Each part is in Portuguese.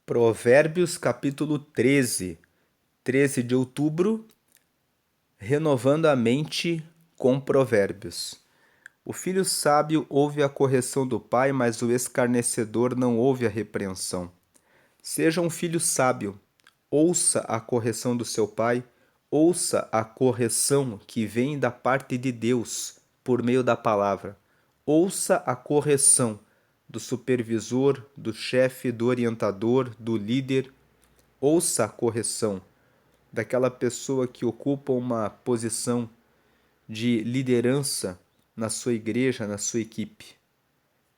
Provérbios capítulo 13, 13 de outubro, renovando a mente com provérbios. O filho sábio ouve a correção do pai, mas o escarnecedor não ouve a repreensão. Seja um filho sábio, ouça a correção do seu pai, ouça a correção que vem da parte de Deus por meio da palavra. Ouça a correção do supervisor, do chefe, do orientador, do líder. Ouça a correção daquela pessoa que ocupa uma posição de liderança na sua igreja, na sua equipe,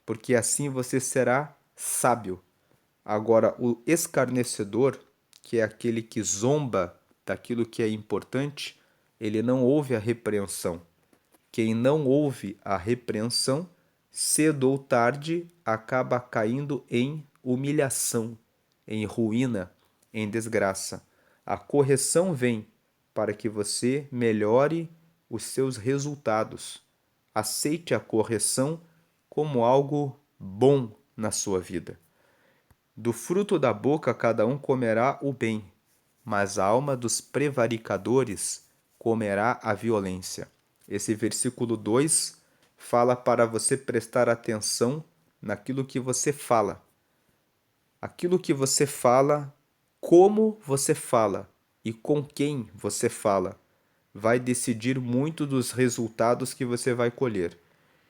porque assim você será sábio. Agora, o escarnecedor, que é aquele que zomba daquilo que é importante, ele não ouve a repreensão. Quem não ouve a repreensão, cedo ou tarde, acaba caindo em humilhação, em ruína, em desgraça. A correção vem para que você melhore os seus resultados. Aceite a correção como algo bom na sua vida. Do fruto da boca cada um comerá o bem, mas a alma dos prevaricadores comerá a violência. Esse versículo 2 fala para você prestar atenção naquilo que você fala. Aquilo que você fala, como você fala e com quem você fala, vai decidir muito dos resultados que você vai colher.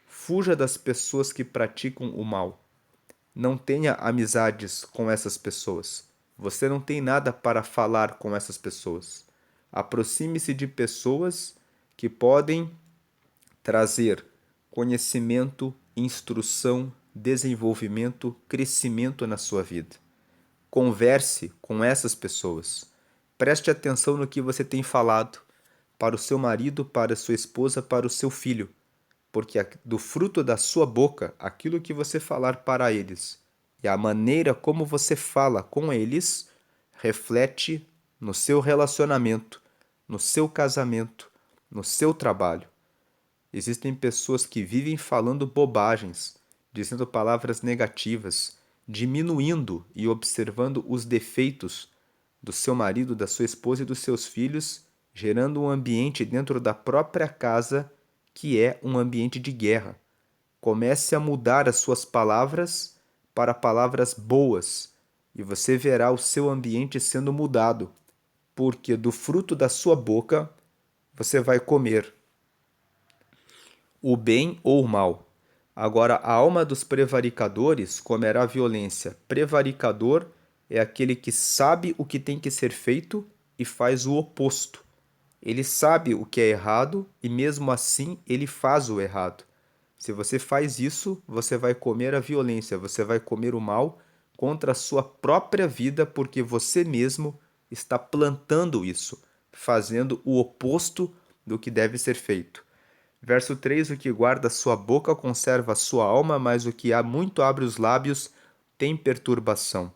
Fuja das pessoas que praticam o mal. Não tenha amizades com essas pessoas. Você não tem nada para falar com essas pessoas. Aproxime-se de pessoas que podem trazer conhecimento, instrução, desenvolvimento, crescimento na sua vida. Converse com essas pessoas. Preste atenção no que você tem falado para o seu marido, para a sua esposa, para o seu filho, porque do fruto da sua boca, aquilo que você falar para eles e a maneira como você fala com eles reflete no seu relacionamento, no seu casamento, no seu trabalho. Existem pessoas que vivem falando bobagens, dizendo palavras negativas, diminuindo e observando os defeitos do seu marido, da sua esposa e dos seus filhos, gerando um ambiente dentro da própria casa que é um ambiente de guerra. Comece a mudar as suas palavras para palavras boas e você verá o seu ambiente sendo mudado, porque do fruto da sua boca você vai comer o bem ou o mal. Agora, a alma dos prevaricadores comerá violência. Prevaricador é aquele que sabe o que tem que ser feito e faz o oposto. Ele sabe o que é errado e mesmo assim ele faz o errado. Se você faz isso, você vai comer a violência, você vai comer o mal contra a sua própria vida, porque você mesmo está plantando isso, fazendo o oposto do que deve ser feito. Verso 3: o que guarda a sua boca conserva a sua alma, mas o que há muito abre os lábios tem perturbação.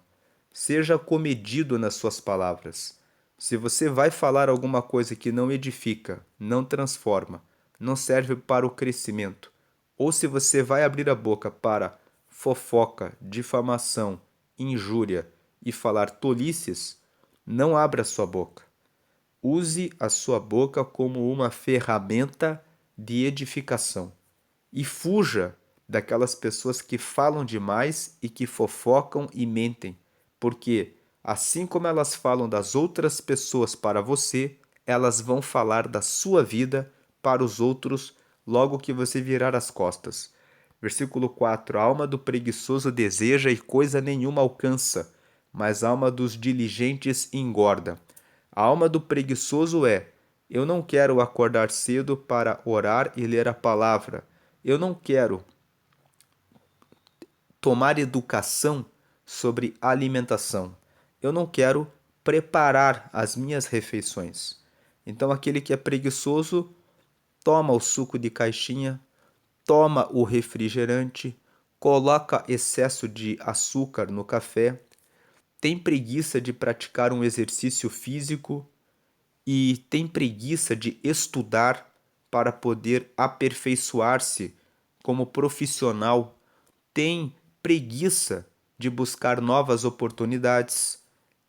Seja comedido nas suas palavras. Se você vai falar alguma coisa que não edifica, não transforma, não serve para o crescimento, ou se você vai abrir a boca para fofoca, difamação, injúria e falar tolices, não abra sua boca. Use a sua boca como uma ferramenta de edificação e fuja daquelas pessoas que falam demais e que fofocam e mentem, porque assim como elas falam das outras pessoas para você, elas vão falar da sua vida para os outros logo que você virar as costas. Versículo 4: a alma do preguiçoso deseja e coisa nenhuma alcança, mas a alma dos diligentes engorda. A alma do preguiçoso é: eu não quero acordar cedo para orar e ler a palavra. Eu não quero tomar educação sobre alimentação. Eu não quero preparar as minhas refeições. Então, aquele que é preguiçoso toma o suco de caixinha, toma o refrigerante, coloca excesso de açúcar no café, tem preguiça de praticar um exercício físico e tem preguiça de estudar para poder aperfeiçoar-se como profissional, tem preguiça de buscar novas oportunidades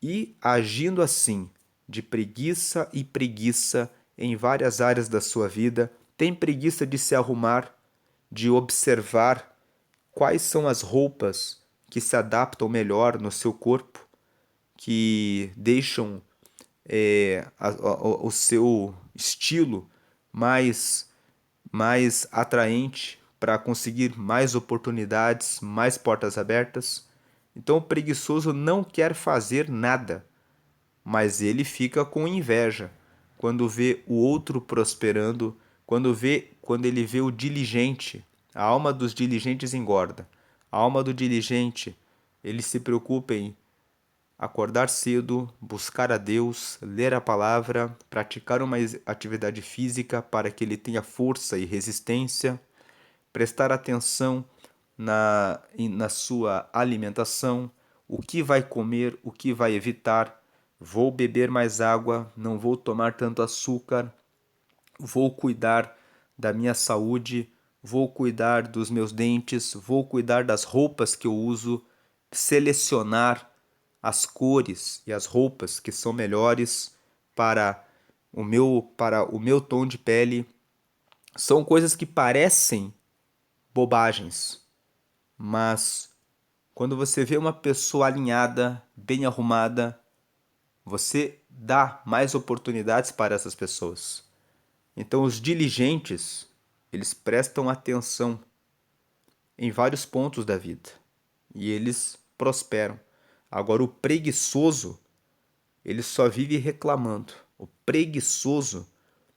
e, agindo assim, de preguiça e preguiça em várias áreas da sua vida, tem preguiça de se arrumar, de observar quais são as roupas que se adaptam melhor no seu corpo, que deixam o seu estilo mais, mais atraente para conseguir mais oportunidades, mais portas abertas. Então o preguiçoso não quer fazer nada, mas ele fica com inveja quando vê o outro prosperando, quando ele vê o diligente. A alma dos diligentes engorda. A alma do diligente, ele se preocupa em acordar cedo, buscar a Deus, ler a palavra, praticar uma atividade física para que ele tenha força e resistência, prestar atenção na sua alimentação, o que vai comer, o que vai evitar. Vou beber mais água, não vou tomar tanto açúcar, vou cuidar da minha saúde, vou cuidar dos meus dentes, vou cuidar das roupas que eu uso, selecionar as cores e as roupas que são melhores para o meu tom de pele. São coisas que parecem bobagens, mas quando você vê uma pessoa alinhada, bem arrumada, você dá mais oportunidades para essas pessoas. Então, os diligentes, eles prestam atenção em vários pontos da vida e eles prosperam. Agora, o preguiçoso, ele só vive reclamando. O preguiçoso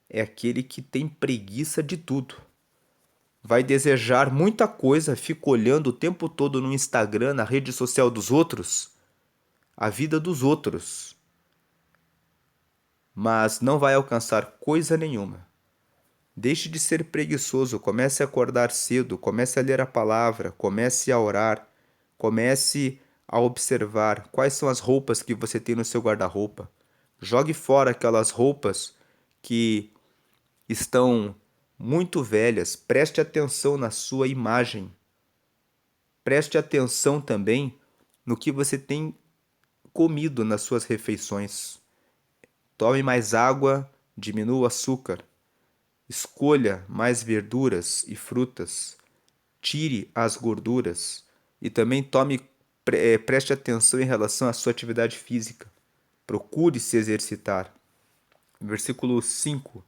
é aquele que tem preguiça de tudo. Vai desejar muita coisa, fica olhando o tempo todo no Instagram, na rede social dos outros, a vida dos outros, mas não vai alcançar coisa nenhuma. Deixe de ser preguiçoso, comece a acordar cedo, comece a ler a palavra, comece a orar, comece a observar quais são as roupas que você tem no seu guarda-roupa. Jogue fora aquelas roupas que estão muito velhas. Preste atenção na sua imagem. Preste atenção também no que você tem comido nas suas refeições. Tome mais água, diminua o açúcar. Escolha mais verduras e frutas. Tire as gorduras. E também preste atenção em relação à sua atividade física. Procure se exercitar. Versículo 5.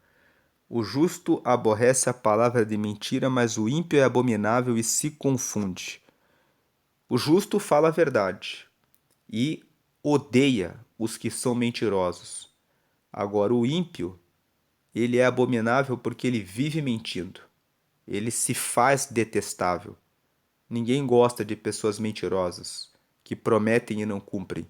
O justo aborrece a palavra de mentira, mas o ímpio é abominável e se confunde. O justo fala a verdade e odeia os que são mentirosos. Agora, o ímpio, ele é abominável porque ele vive mentindo. Ele se faz detestável. Ninguém gosta de pessoas mentirosas, que prometem e não cumprem.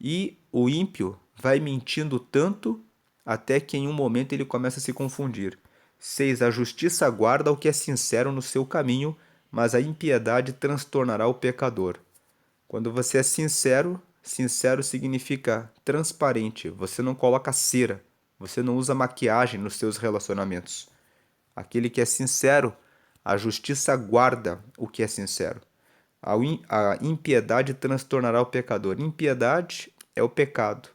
E o ímpio vai mentindo tanto até que em um momento ele começa a se confundir. 6. A justiça guarda o que é sincero no seu caminho, mas a impiedade transtornará o pecador. Quando você é sincero, sincero significa transparente. Você não coloca cera, você não usa maquiagem nos seus relacionamentos. Aquele que é sincero, a justiça guarda o que é sincero. A impiedade transtornará o pecador. Impiedade é o pecado.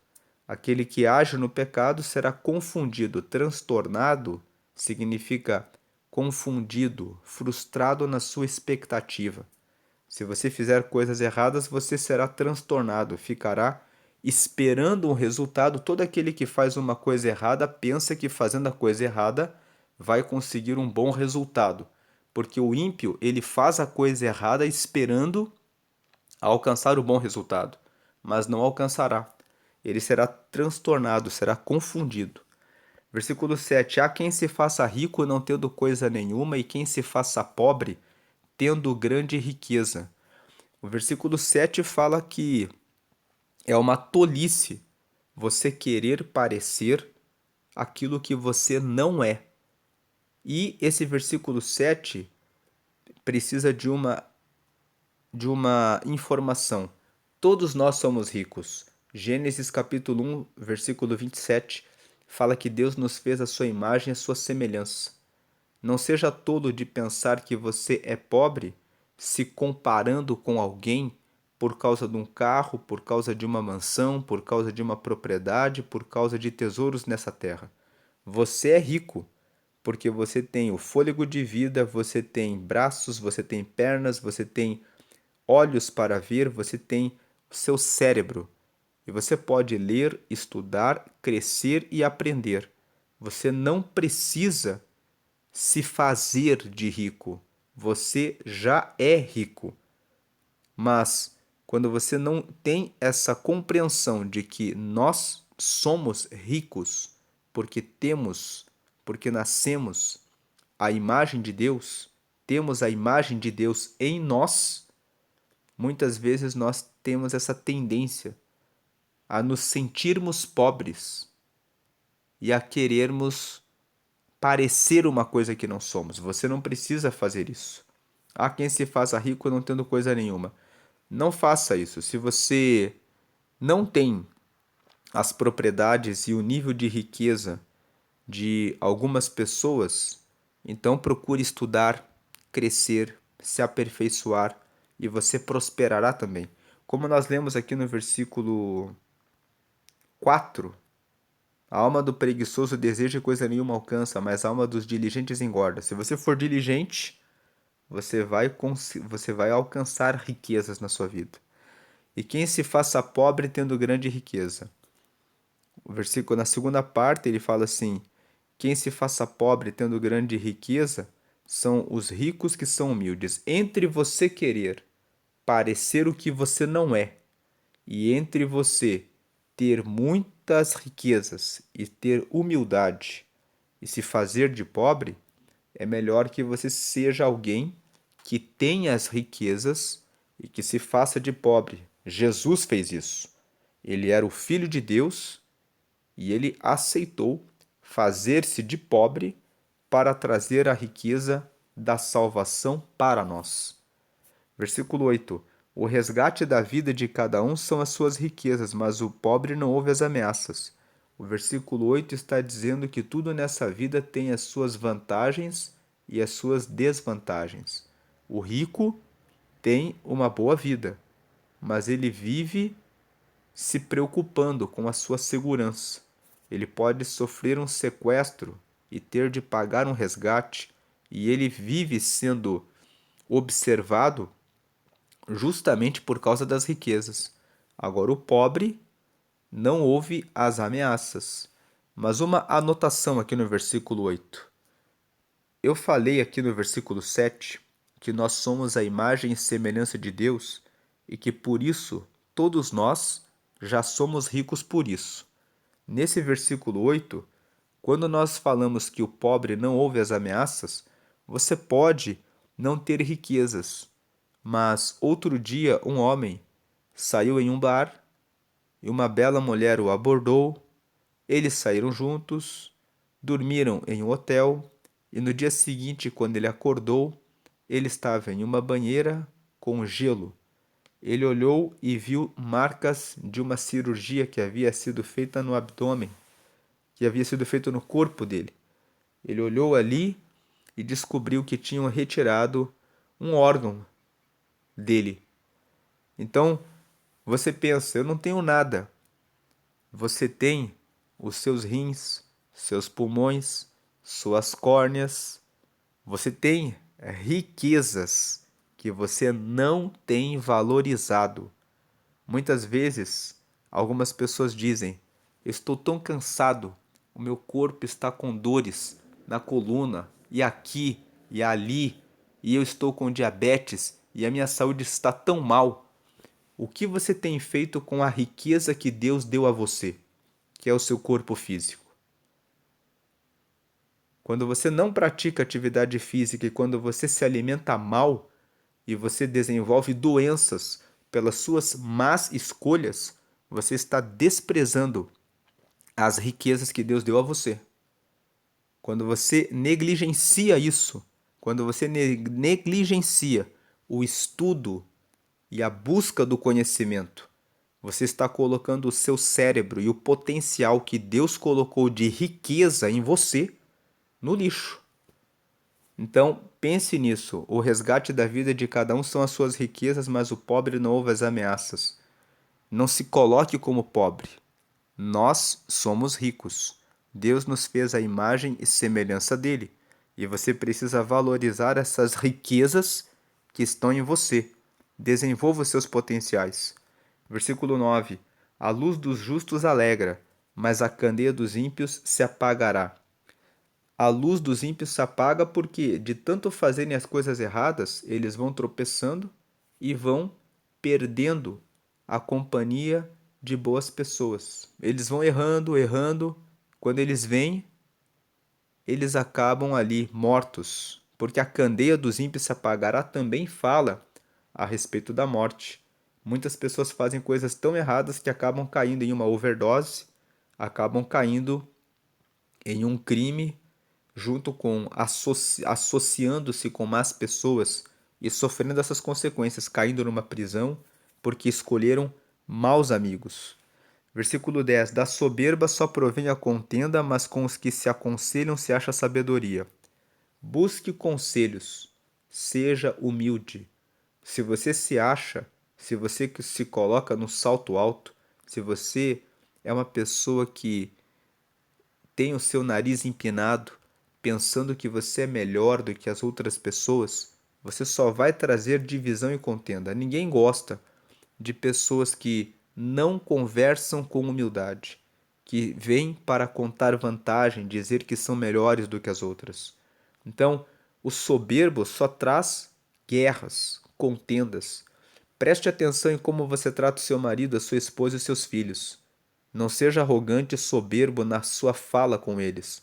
Aquele que age no pecado será confundido. Transtornado significa confundido, frustrado na sua expectativa. Se você fizer coisas erradas, você será transtornado, ficará esperando um resultado. Todo aquele que faz uma coisa errada pensa que fazendo a coisa errada vai conseguir um bom resultado, porque o ímpio, ele faz a coisa errada esperando alcançar o bom resultado, mas não alcançará. Ele será transtornado, será confundido. Versículo 7. Há quem se faça rico não tendo coisa nenhuma, e quem se faça pobre tendo grande riqueza. O versículo 7 fala que é uma tolice você querer parecer aquilo que você não é. E esse versículo 7 precisa de uma informação. Todos nós somos ricos. Gênesis capítulo 1, versículo 27, fala que Deus nos fez a sua imagem e a sua semelhança. Não seja tolo de pensar que você é pobre se comparando com alguém por causa de um carro, por causa de uma mansão, por causa de uma propriedade, por causa de tesouros nessa terra. Você é rico porque você tem o fôlego de vida, você tem braços, você tem pernas, você tem olhos para ver, você tem o seu cérebro. E você pode ler, estudar, crescer e aprender. Você não precisa se fazer de rico. Você já é rico. Mas quando você não tem essa compreensão de que nós somos ricos porque temos, porque nascemos a imagem de Deus, temos a imagem de Deus em nós, muitas vezes nós temos essa tendência a nos sentirmos pobres e a querermos parecer uma coisa que não somos. Você não precisa fazer isso. Há quem se faça rico não tendo coisa nenhuma. Não faça isso. Se você não tem as propriedades e o nível de riqueza de algumas pessoas, então procure estudar, crescer, se aperfeiçoar e você prosperará também. Como nós lemos aqui no versículo 4, a alma do preguiçoso deseja e coisa nenhuma alcança, mas a alma dos diligentes engorda. Se você for diligente, você vai alcançar riquezas na sua vida. E quem se faça pobre tendo grande riqueza. O versículo na segunda parte ele fala assim: quem se faça pobre tendo grande riqueza são os ricos que são humildes. Entre você querer parecer o que você não é e entre você ter muitas riquezas e ter humildade e se fazer de pobre, é melhor que você seja alguém que tenha as riquezas e que se faça de pobre. Jesus fez isso. Ele era o Filho de Deus e ele aceitou fazer-se de pobre para trazer a riqueza da salvação para nós. Versículo 8: o resgate da vida de cada um são as suas riquezas, mas o pobre não ouve as ameaças. O versículo 8 está dizendo que tudo nessa vida tem as suas vantagens e as suas desvantagens. O rico tem uma boa vida, mas ele vive se preocupando com a sua segurança. Ele pode sofrer um sequestro e ter de pagar um resgate, e ele vive sendo observado justamente por causa das riquezas. Agora, o pobre não ouve as ameaças. Mas uma anotação aqui no versículo 8. Eu falei aqui no versículo 7 que nós somos a imagem e semelhança de Deus e que por isso todos nós já somos ricos por isso. Nesse versículo 8, quando nós falamos que o pobre não ouve as ameaças, você pode não ter riquezas, mas outro dia um homem saiu em um bar e uma bela mulher o abordou. Eles saíram juntos, dormiram em um hotel e no dia seguinte, quando ele acordou, ele estava em uma banheira com gelo. Ele olhou e viu marcas de uma cirurgia que havia sido feita no abdômen, que havia sido feita no corpo dele. Ele olhou ali e descobriu que tinham retirado um órgão dele. Então, você pensa, eu não tenho nada. Você tem os seus rins, seus pulmões, suas córneas. Você tem riquezas que você não tem valorizado. Muitas vezes, algumas pessoas dizem: estou tão cansado, o meu corpo está com dores na coluna, e aqui e ali, e eu estou com diabetes, e a minha saúde está tão mal. O que você tem feito com a riqueza que Deus deu a você, que é o seu corpo físico? Quando você não pratica atividade física e quando você se alimenta mal e você desenvolve doenças pelas suas más escolhas, você está desprezando as riquezas que Deus deu a você. Quando você negligencia isso, quando você negligencia o estudo e a busca do conhecimento, você está colocando o seu cérebro e o potencial que Deus colocou de riqueza em você no lixo. Então, pense nisso. O resgate da vida de cada um são as suas riquezas, mas o pobre não ouve as ameaças. Não se coloque como pobre. Nós somos ricos. Deus nos fez a imagem e semelhança dele. E você precisa valorizar essas riquezas que estão em você. Desenvolva os seus potenciais. Versículo 9: A luz dos justos alegra, mas a candeia dos ímpios se apagará. A luz dos ímpios se apaga porque, de tanto fazerem as coisas erradas, eles vão tropeçando e vão perdendo a companhia de boas pessoas. Eles vão errando, errando. Quando eles vêm, eles acabam ali mortos, porque a candeia dos ímpios se apagará também fala a respeito da morte. Muitas pessoas fazem coisas tão erradas que acabam caindo em uma overdose, acabam caindo em um crime junto com associando-se com más pessoas e sofrendo essas consequências, caindo numa prisão porque escolheram maus amigos. Versículo 10: Da soberba só provém a contenda, mas com os que se aconselham se acha sabedoria. Busque conselhos, seja humilde. Se você se acha, se você se coloca no salto alto, se você é uma pessoa que tem o seu nariz empinado, pensando que você é melhor do que as outras pessoas, você só vai trazer divisão e contenda. Ninguém gosta de pessoas que não conversam com humildade, que vêm para contar vantagem, dizer que são melhores do que as outras. Então, o soberbo só traz guerras, contendas. Preste atenção em como você trata o seu marido, a sua esposa e os seus filhos. Não seja arrogante e soberbo na sua fala com eles.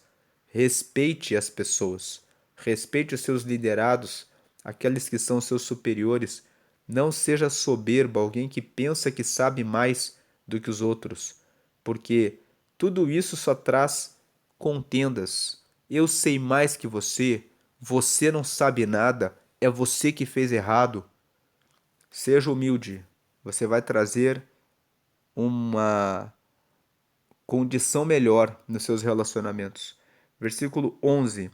Respeite as pessoas. Respeite os seus liderados, aqueles que são seus superiores. Não seja soberbo, alguém que pensa que sabe mais do que os outros, porque tudo isso só traz contendas. Eu sei mais que você, você não sabe nada, é você que fez errado. Seja humilde, você vai trazer uma condição melhor nos seus relacionamentos. Versículo 11: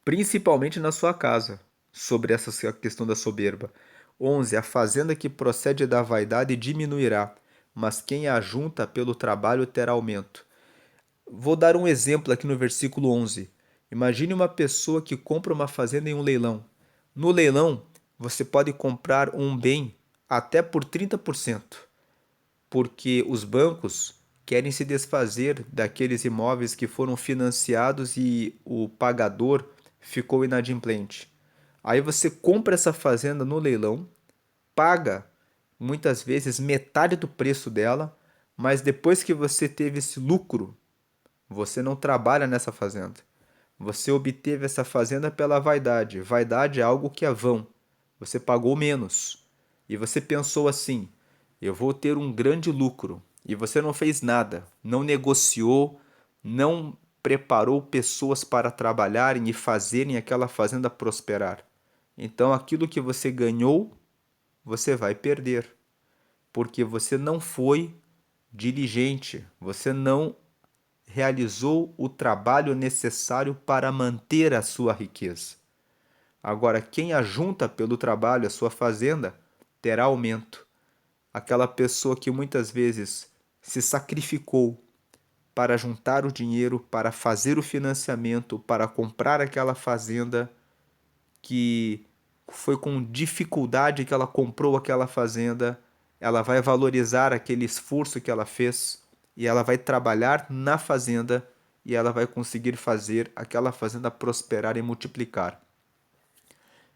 Principalmente na sua casa, sobre essa questão da soberba. 11: A fazenda que procede da vaidade diminuirá, mas quem a ajunta pelo trabalho terá aumento. Vou dar um exemplo aqui no versículo 11. Imagine uma pessoa que compra uma fazenda em um leilão. No leilão, você pode comprar um bem até por 30%, porque os bancos querem se desfazer daqueles imóveis que foram financiados e o pagador ficou inadimplente. Aí você compra essa fazenda no leilão, paga muitas vezes metade do preço dela, mas depois que você teve esse lucro, você não trabalha nessa fazenda. Você obteve essa fazenda pela vaidade. Vaidade é algo que é vão. Você pagou menos. E você pensou assim: eu vou ter um grande lucro. E você não fez nada, não negociou, não preparou pessoas para trabalharem e fazerem aquela fazenda prosperar. Então aquilo que você ganhou, você vai perder, porque você não foi diligente, você não realizou o trabalho necessário para manter a sua riqueza. Agora, quem ajunta pelo trabalho a sua fazenda terá aumento. Aquela pessoa que muitas vezes se sacrificou para juntar o dinheiro, para fazer o financiamento, para comprar aquela fazenda, que foi com dificuldade que ela comprou aquela fazenda, ela vai valorizar aquele esforço que ela fez e ela vai trabalhar na fazenda e ela vai conseguir fazer aquela fazenda prosperar e multiplicar.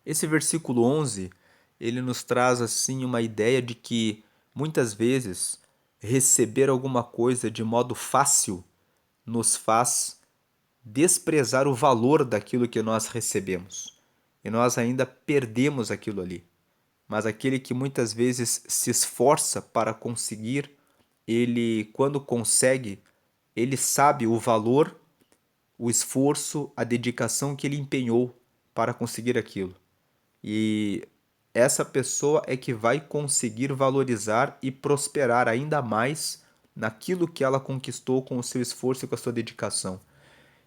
Esse versículo 11, ele nos traz assim uma ideia de que muitas vezes receber alguma coisa de modo fácil nos faz desprezar o valor daquilo que nós recebemos. E nós ainda perdemos aquilo ali. Mas aquele que muitas vezes se esforça para conseguir, ele, quando consegue, ele sabe o valor, o esforço, a dedicação que ele empenhou para conseguir aquilo. E essa pessoa é que vai conseguir valorizar e prosperar ainda mais naquilo que ela conquistou com o seu esforço e com a sua dedicação.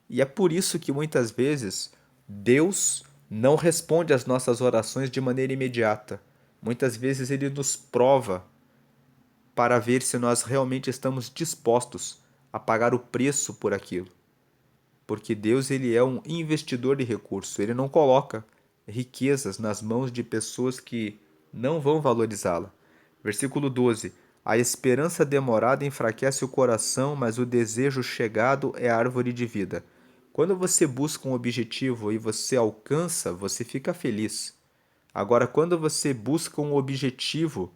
E é por isso que muitas vezes Deus não responde às nossas orações de maneira imediata. Muitas vezes ele nos prova para ver se nós realmente estamos dispostos a pagar o preço por aquilo. Porque Deus ele é um investidor de recursos, ele não coloca riquezas nas mãos de pessoas que não vão valorizá-la. Versículo 12: A esperança demorada enfraquece o coração, mas o desejo chegado é árvore de vida. Quando você busca um objetivo e você alcança, você fica feliz. Agora, quando você busca um objetivo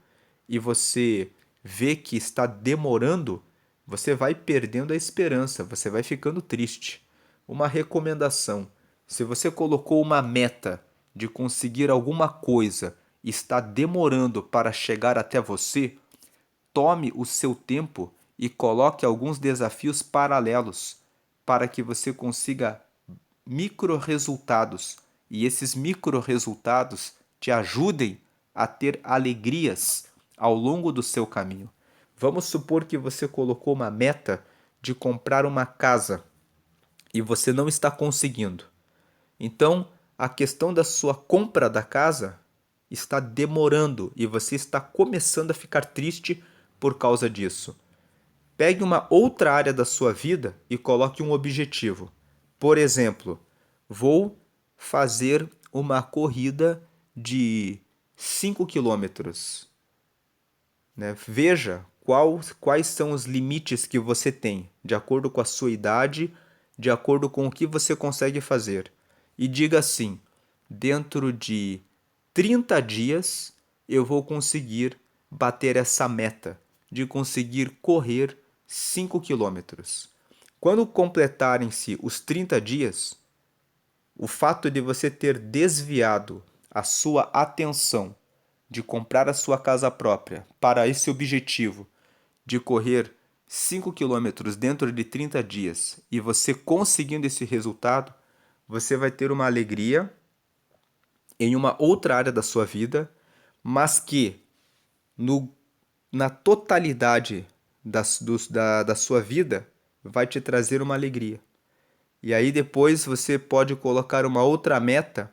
e você vê que está demorando, você vai perdendo a esperança, você vai ficando triste. Uma recomendação: se você colocou uma meta de conseguir alguma coisa e está demorando para chegar até você, tome o seu tempo e coloque alguns desafios paralelos para que você consiga micro resultados e esses micro resultados te ajudem a ter alegrias ao longo do seu caminho. Vamos supor que você colocou uma meta de comprar uma casa e você não está conseguindo. Então, a questão da sua compra da casa está demorando e você está começando a ficar triste por causa disso. Pegue uma outra área da sua vida e coloque um objetivo. Por exemplo, vou fazer uma corrida de 5 quilômetros. Né? Veja quais são os limites que você tem, de acordo com a sua idade, de acordo com o que você consegue fazer. E diga assim: dentro de 30 dias eu vou conseguir bater essa meta de conseguir correr 5 quilômetros. Quando completarem-se os 30 dias, o fato de você ter desviado a sua atenção de comprar a sua casa própria para esse objetivo de correr 5 quilômetros dentro de 30 dias e você conseguindo esse resultado, você vai ter uma alegria em uma outra área da sua vida, mas que no, na totalidade da sua vida vai te trazer uma alegria. E aí depois você pode colocar uma outra meta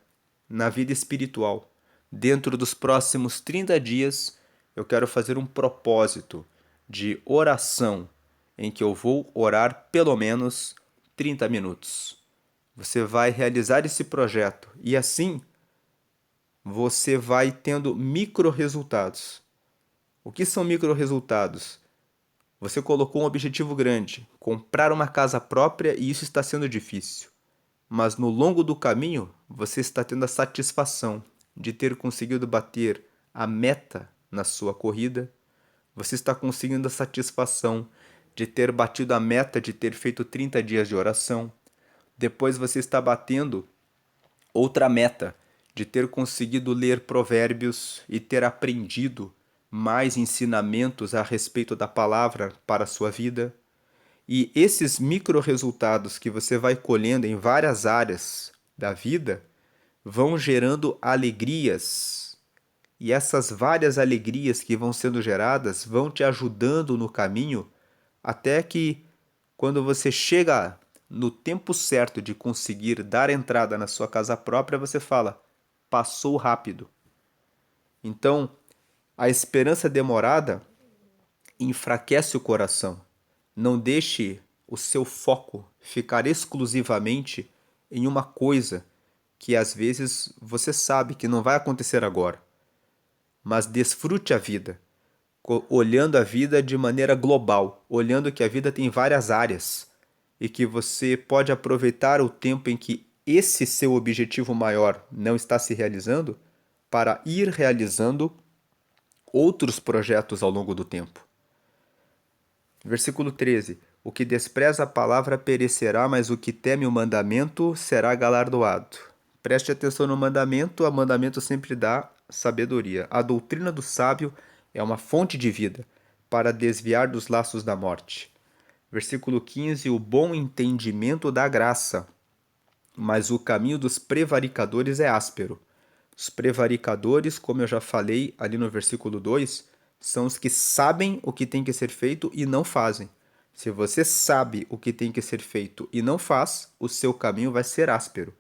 na vida espiritual. Dentro dos próximos 30 dias, eu quero fazer um propósito de oração em que eu vou orar pelo menos 30 minutos. Você vai realizar esse projeto e assim você vai tendo micro resultados. O que são micro resultados? Você colocou um objetivo grande, comprar uma casa própria, e isso está sendo difícil. Mas no longo do caminho, você está tendo a satisfação de ter conseguido bater a meta na sua corrida. Você está conseguindo a satisfação de ter batido a meta de ter feito 30 dias de oração. Depois você está batendo outra meta de ter conseguido ler provérbios e ter aprendido mais ensinamentos a respeito da palavra para a sua vida. E esses micro resultados que você vai colhendo em várias áreas da vida vão gerando alegrias. E essas várias alegrias que vão sendo geradas vão te ajudando no caminho até que, quando você chega no tempo certo de conseguir dar entrada na sua casa própria, você fala: passou rápido. Então, a esperança demorada enfraquece o coração. Não deixe o seu foco ficar exclusivamente em uma coisa que às vezes você sabe que não vai acontecer agora. Mas desfrute a vida, olhando a vida de maneira global, olhando que a vida tem várias áreas e que você pode aproveitar o tempo em que esse seu objetivo maior não está se realizando para ir realizando outros projetos ao longo do tempo. Versículo 13: O que despreza a palavra perecerá, mas o que teme o mandamento será galardoado. Preste atenção no mandamento, o mandamento sempre dá sabedoria. A doutrina do sábio é uma fonte de vida para desviar dos laços da morte. Versículo 15: O bom entendimento dá graça, mas o caminho dos prevaricadores é áspero. Os prevaricadores, como eu já falei ali no versículo 2, são os que sabem o que tem que ser feito e não fazem. Se você sabe o que tem que ser feito e não faz, o seu caminho vai ser áspero.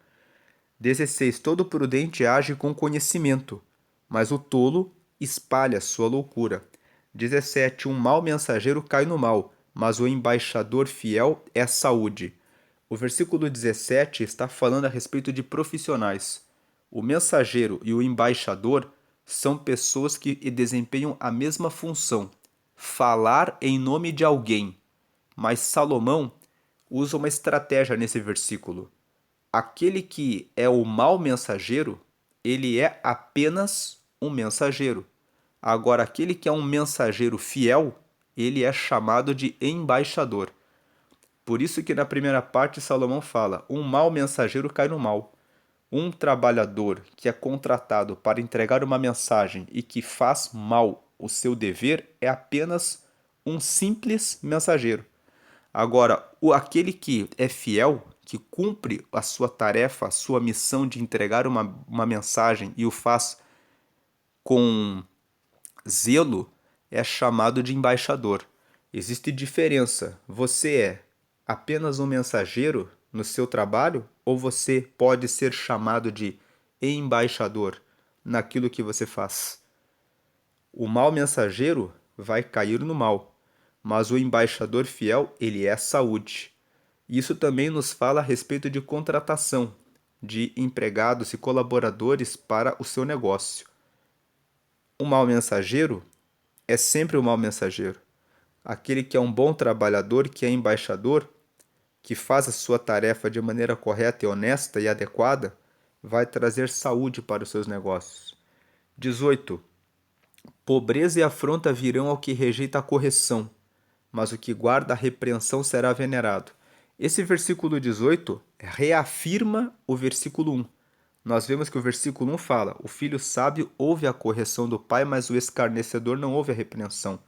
16. Todo prudente age com conhecimento, mas o tolo espalha sua loucura. 17. Um mau mensageiro cai no mal, mas o embaixador fiel é saúde. O versículo 17 está falando a respeito de profissionais. O mensageiro e o embaixador são pessoas que desempenham a mesma função, falar em nome de alguém. Mas Salomão usa uma estratégia nesse versículo. Aquele que é o mau mensageiro, ele é apenas um mensageiro. Agora, aquele que é um mensageiro fiel, ele é chamado de embaixador. Por isso que na primeira parte Salomão fala: um mau mensageiro cai no mal. Um trabalhador que é contratado para entregar uma mensagem e que faz mal o seu dever é apenas um simples mensageiro. Agora, aquele que é fiel, que cumpre a sua tarefa, a sua missão de entregar uma mensagem e o faz com zelo, é chamado de embaixador. Existe diferença. Você é apenas um mensageiro no seu trabalho ou você pode ser chamado de embaixador naquilo que você faz? O mau mensageiro vai cair no mal, mas o embaixador fiel, ele é saúde. Isso também nos fala a respeito de contratação de empregados e colaboradores para o seu negócio. O mau mensageiro é sempre o mau mensageiro. Aquele que é um bom trabalhador, que é embaixador, que faz a sua tarefa de maneira correta e honesta e adequada, vai trazer saúde para os seus negócios. 18. Pobreza e afronta virão ao que rejeita a correção, mas o que guarda a repreensão será venerado. Esse versículo 18 reafirma o versículo 1. Nós vemos que o versículo 1 fala: o filho sábio ouve a correção do pai, mas o escarnecedor não ouve a repreensão.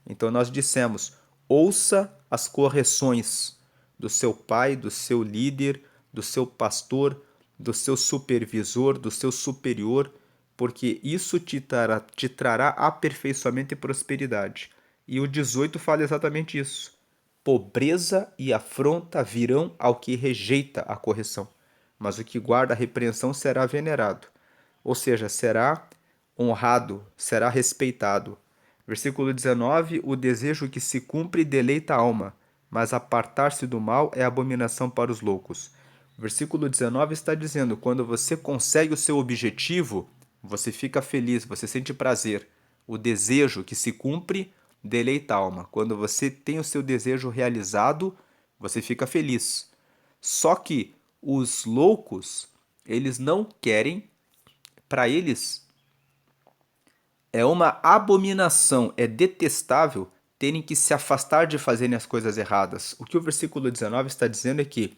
Então nós dissemos: ouça as correções do seu pai, do seu líder, do seu pastor, do seu supervisor, do seu superior, porque isso te trará aperfeiçoamento e prosperidade. E o 18 fala exatamente isso. Pobreza e afronta virão ao que rejeita a correção, mas o que guarda a repreensão será venerado, ou seja, será honrado, será respeitado. Versículo 19: o desejo que se cumpre deleita a alma, mas apartar-se do mal é abominação para os loucos. O versículo 19 está dizendo: quando você consegue o seu objetivo, você fica feliz, você sente prazer. O desejo que se cumpre deleita a alma. Quando você tem o seu desejo realizado, você fica feliz. Só que os loucos, eles não querem, para eles é uma abominação, é detestável terem que se afastar de fazerem as coisas erradas. O que o versículo 19 está dizendo é que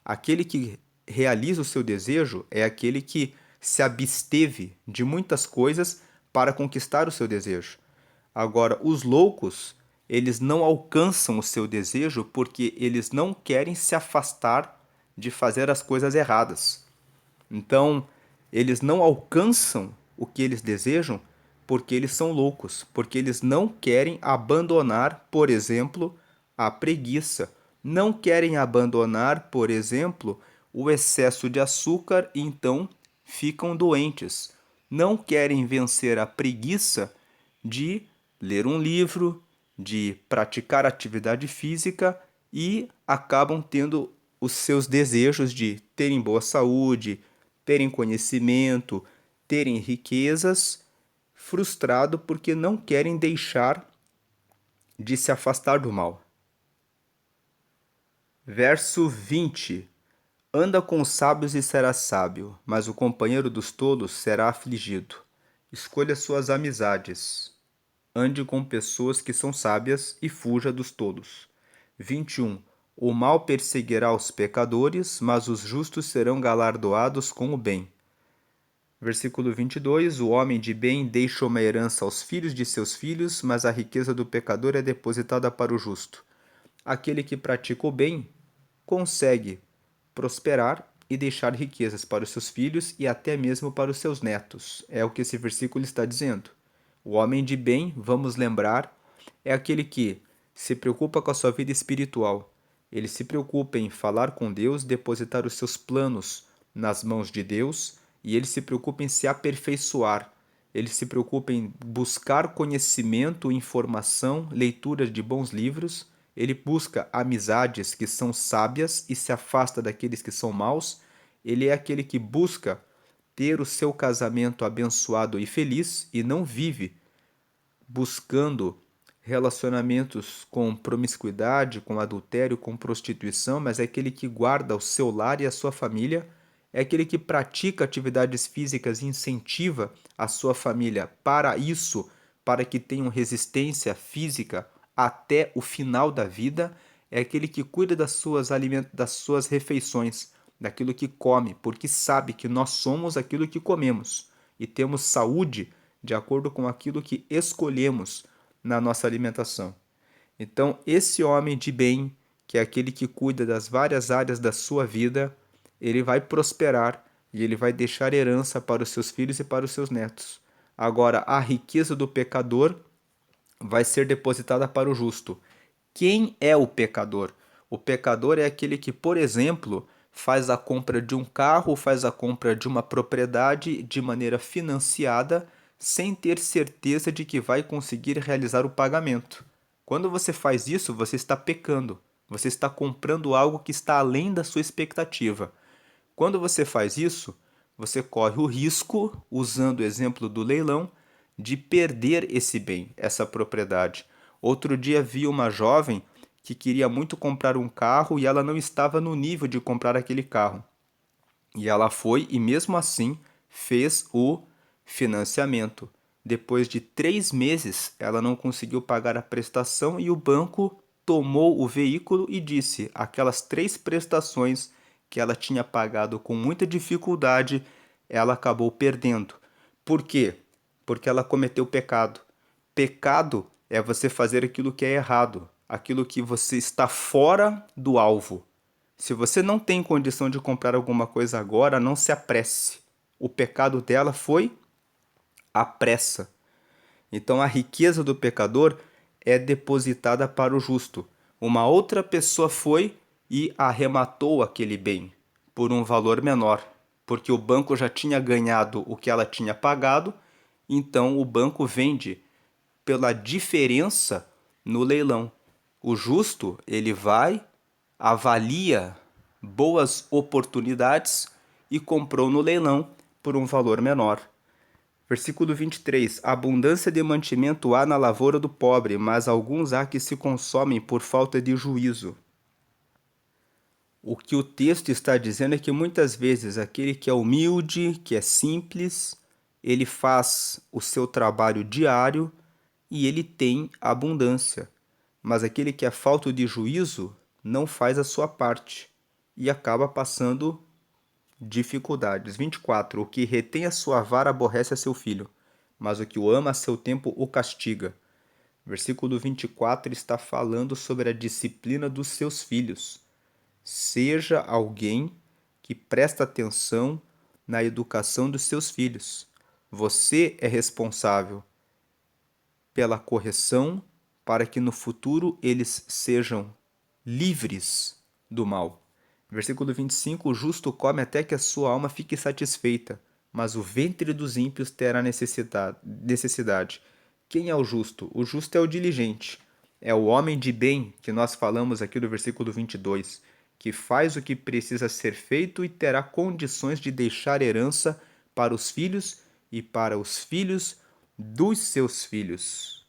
aquele que realiza o seu desejo é aquele que se absteve de muitas coisas para conquistar o seu desejo. Agora, os loucos, eles não alcançam o seu desejo porque eles não querem se afastar de fazer as coisas erradas. Então, eles não alcançam o que eles desejam porque eles são loucos, porque eles não querem abandonar, por exemplo, a preguiça. Não querem abandonar, por exemplo, o excesso de açúcar e então ficam doentes. Não querem vencer a preguiça de ler um livro, de praticar atividade física e acabam tendo os seus desejos de terem boa saúde, terem conhecimento, terem riquezas, frustrado porque não querem deixar de se afastar do mal. Verso 20: anda com os sábios e serás sábio, mas o companheiro dos tolos será afligido. Escolha suas amizades. Ande com pessoas que são sábias e fuja dos tolos. 21. O mal perseguirá os pecadores, mas os justos serão galardoados com o bem. Versículo 22. O homem de bem deixa uma herança aos filhos de seus filhos, mas a riqueza do pecador é depositada para o justo. Aquele que pratica o bem consegue prosperar e deixar riquezas para os seus filhos e até mesmo para os seus netos. É o que esse versículo está dizendo. O homem de bem, vamos lembrar, é aquele que se preocupa com a sua vida espiritual. Ele se preocupa em falar com Deus, depositar os seus planos nas mãos de Deus e ele se preocupa em se aperfeiçoar. Ele se preocupa em buscar conhecimento, informação, leitura de bons livros. Ele busca amizades que são sábias e se afasta daqueles que são maus. Ele é aquele que busca ter o seu casamento abençoado e feliz e não vive buscando relacionamentos com promiscuidade, com adultério, com prostituição, mas é aquele que guarda o seu lar e a sua família, é aquele que pratica atividades físicas e incentiva a sua família para isso, para que tenham resistência física até o final da vida, é aquele que cuida das suas refeições, daquilo que come, porque sabe que nós somos aquilo que comemos e temos saúde de acordo com aquilo que escolhemos na nossa alimentação. Então, esse homem de bem, que é aquele que cuida das várias áreas da sua vida, ele vai prosperar e ele vai deixar herança para os seus filhos e para os seus netos. Agora, a riqueza do pecador vai ser depositada para o justo. Quem é o pecador? O pecador é aquele que, por exemplo, faz a compra de um carro, faz a compra de uma propriedade de maneira financiada, sem ter certeza de que vai conseguir realizar o pagamento. Quando você faz isso, você está pecando. Você está comprando algo que está além da sua expectativa. Quando você faz isso, você corre o risco, usando o exemplo do leilão, de perder esse bem, essa propriedade. Outro dia vi uma jovem que queria muito comprar um carro e ela não estava no nível de comprar aquele carro. E ela foi e mesmo assim fez o financiamento. Depois de 3 meses, ela não conseguiu pagar a prestação e o banco tomou o veículo e disse aquelas 3 prestações que ela tinha pagado com muita dificuldade, ela acabou perdendo. Por quê? Porque ela cometeu pecado. Pecado é você fazer aquilo que é errado, aquilo que você está fora do alvo. Se você não tem condição de comprar alguma coisa agora, não se apresse. O pecado dela foi a pressa. Então a riqueza do pecador é depositada para o justo. Uma outra pessoa foi e arrematou aquele bem por um valor menor, porque o banco já tinha ganhado o que ela tinha pagado, então o banco vende pela diferença no leilão. O justo, ele vai, avalia boas oportunidades e comprou no leilão por um valor menor. Versículo 23. Abundância de mantimento há na lavoura do pobre, mas alguns há que se consomem por falta de juízo. O que o texto está dizendo é que muitas vezes aquele que é humilde, que é simples, ele faz o seu trabalho diário e ele tem abundância. Mas aquele que é falto de juízo não faz a sua parte e acaba passando dificuldades. 24. O que retém a sua vara aborrece a seu filho, mas o que o ama a seu tempo o castiga. Versículo 24 está falando sobre a disciplina dos seus filhos. Seja alguém que presta atenção na educação dos seus filhos. Você é responsável pela correção para que no futuro eles sejam livres do mal. Versículo 25: o justo come até que a sua alma fique satisfeita, mas o ventre dos ímpios terá necessidade. Quem é o justo? O justo é o diligente. É o homem de bem que nós falamos aqui do versículo 22, que faz o que precisa ser feito e terá condições de deixar herança para os filhos e para os filhos dos seus filhos.